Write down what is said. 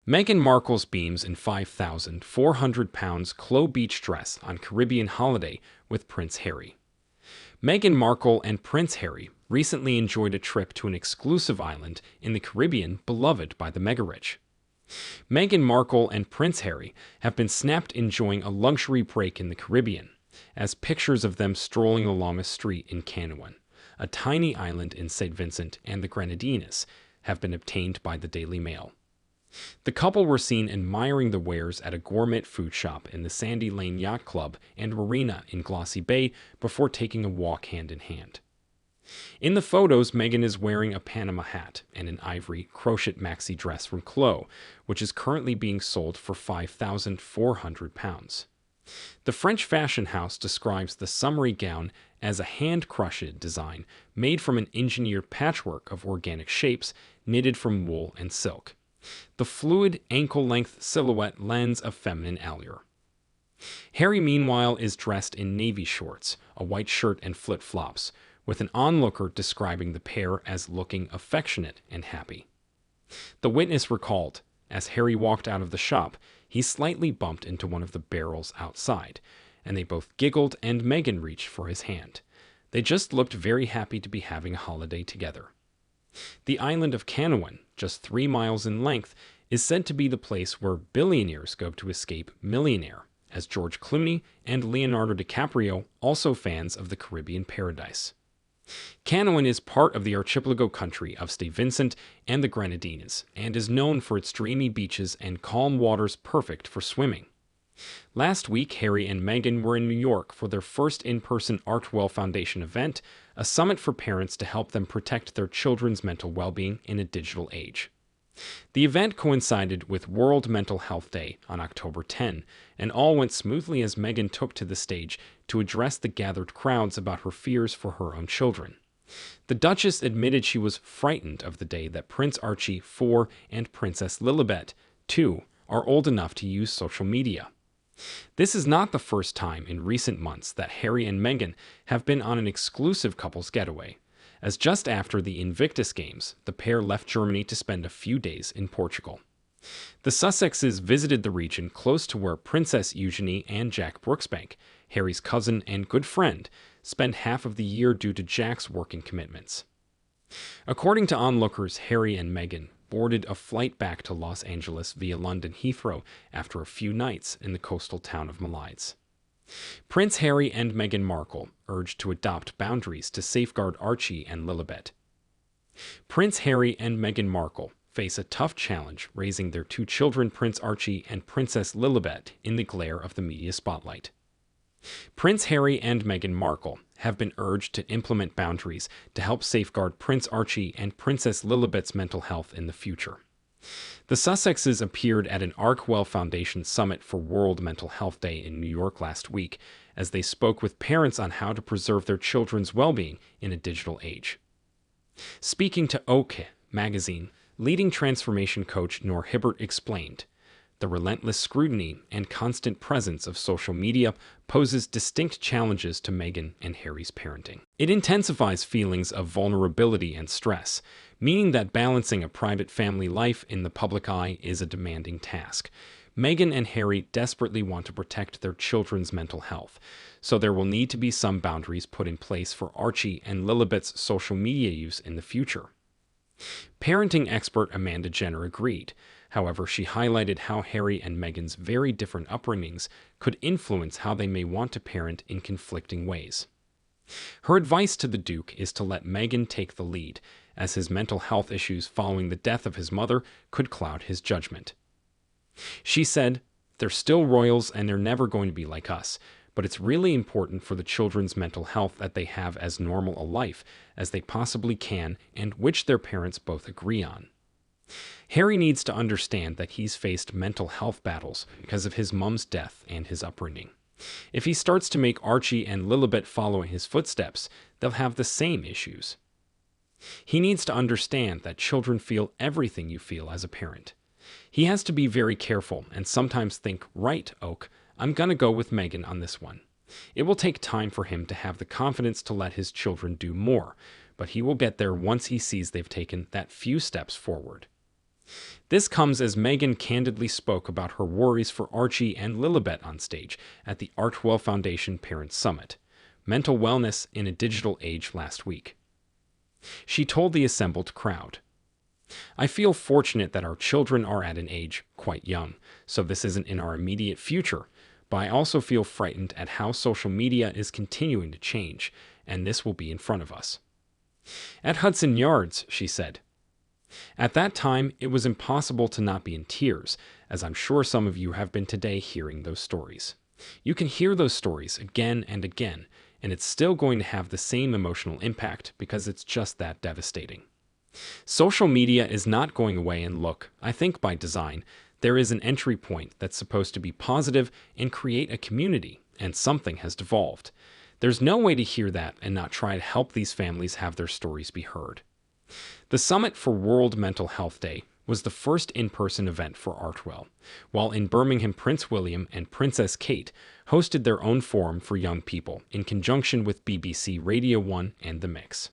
Meghan Markle's beams in 5,400 pounds Chloe beach dress on Caribbean holiday with Prince Harry. Meghan Markle and Prince Harry recently enjoyed a trip to an exclusive island in the Caribbean beloved by the mega-rich. Meghan Markle and Prince Harry have been snapped enjoying a luxury break in the Caribbean, as pictures of them strolling along a street in Canouan, a tiny island in St. Vincent and the Grenadines, have been obtained by the Daily Mail. The couple were seen admiring the wares at a gourmet food shop in the Sandy Lane Yacht Club and Marina in Glossy Bay before taking a walk hand in hand. In the photos, Meghan is wearing a Panama hat and an ivory crochet maxi dress from Chloe, which is currently being sold for £5,400. The French fashion house describes the summery gown as a hand-crochet design made from an engineered patchwork of organic shapes knitted from wool and silk. The fluid, ankle-length silhouette lends a feminine allure. Harry, meanwhile, is dressed in navy shorts, a white shirt and flip-flops, with an onlooker describing the pair as looking affectionate and happy. The witness recalled, as Harry walked out of the shop, he slightly bumped into one of the barrels outside, and they both giggled and Meghan reached for his hand. They just looked very happy to be having a holiday together. The island of Canouan, just 3 miles in length, is said to be the place where billionaires go to escape millionaire, as George Clooney and Leonardo DiCaprio, also fans of the Caribbean paradise. Canouan is part of the archipelago country of St. Vincent and the Grenadines, and is known for its dreamy beaches and calm waters perfect for swimming. Last week, Harry and Meghan were in New York for their first in-person Artwell Foundation event, a summit for parents to help them protect their children's mental well-being in a digital age. The event coincided with World Mental Health Day on October 10, and all went smoothly as Meghan took to the stage to address the gathered crowds about her fears for her own children. The Duchess admitted she was frightened of the day that Prince Archie, 4, and Princess Lilibet, 2, are old enough to use social media. This is not the first time in recent months that Harry and Meghan have been on an exclusive couples getaway, as just after the Invictus Games, the pair left Germany to spend a few days in Portugal. The Sussexes visited the region close to where Princess Eugenie and Jack Brooksbank, Harry's cousin and good friend, spend half of the year due to Jack's working commitments. According to onlookers, Harry and Meghan boarded a flight back to Los Angeles via London Heathrow after a few nights in the coastal town of Maldives. Prince Harry and Meghan Markle urged to adopt boundaries to safeguard Archie and Lilibet. Prince Harry and Meghan Markle face a tough challenge raising their 2 children, Prince Archie and Princess Lilibet, in the glare of the media spotlight. Prince Harry and Meghan Markle have been urged to implement boundaries to help safeguard Prince Archie and Princess Lilibet's mental health in the future. The Sussexes appeared at an Artwell Foundation summit for World Mental Health Day in New York last week as they spoke with parents on how to preserve their children's well-being in a digital age. Speaking to OK magazine, leading transformation coach Noor Hibbert explained, "The relentless scrutiny and constant presence of social media poses distinct challenges to Meghan and Harry's parenting. It intensifies feelings of vulnerability and stress, meaning that balancing a private family life in the public eye is a demanding task. Meghan and Harry desperately want to protect their children's mental health, so there will need to be some boundaries put in place for Archie and Lilibet's social media use in the future." Parenting expert Amanda Jenner agreed. However, she highlighted how Harry and Meghan's very different upbringings could influence how they may want to parent in conflicting ways. Her advice to the Duke is to let Meghan take the lead, as his mental health issues following the death of his mother could cloud his judgment. She said, "They're still royals and they're never going to be like us, but it's really important for the children's mental health that they have as normal a life as they possibly can and which their parents both agree on. Harry needs to understand that he's faced mental health battles because of his mom's death and his upbringing. If he starts to make Archie and Lilibet follow in his footsteps, they'll have the same issues. He needs to understand that children feel everything you feel as a parent. He has to be very careful and sometimes think, right, Oak, I'm gonna go with Meghan on this one. It will take time for him to have the confidence to let his children do more, but he will get there once he sees they've taken that few steps forward." This comes as Meghan candidly spoke about her worries for Archie and Lilibet on stage at the Artwell Foundation Parents Summit, Mental Wellness in a Digital Age last week. She told the assembled crowd, "I feel fortunate that our children are at an age quite young, so this isn't in our immediate future, but I also feel frightened at how social media is continuing to change, and this will be in front of us." At Hudson Yards, she said, "At that time, it was impossible to not be in tears, as I'm sure some of you have been today hearing those stories. You can hear those stories again and again, and it's still going to have the same emotional impact because it's just that devastating. Social media is not going away, and look, I think by design, there is an entry point that's supposed to be positive and create a community, and something has devolved. There's no way to hear that and not try to help these families have their stories be heard." The Summit for World Mental Health Day was the first in-person event for Artwell, while in Birmingham, Prince William and Princess Kate hosted their own forum for young people in conjunction with BBC Radio 1 and The Mix.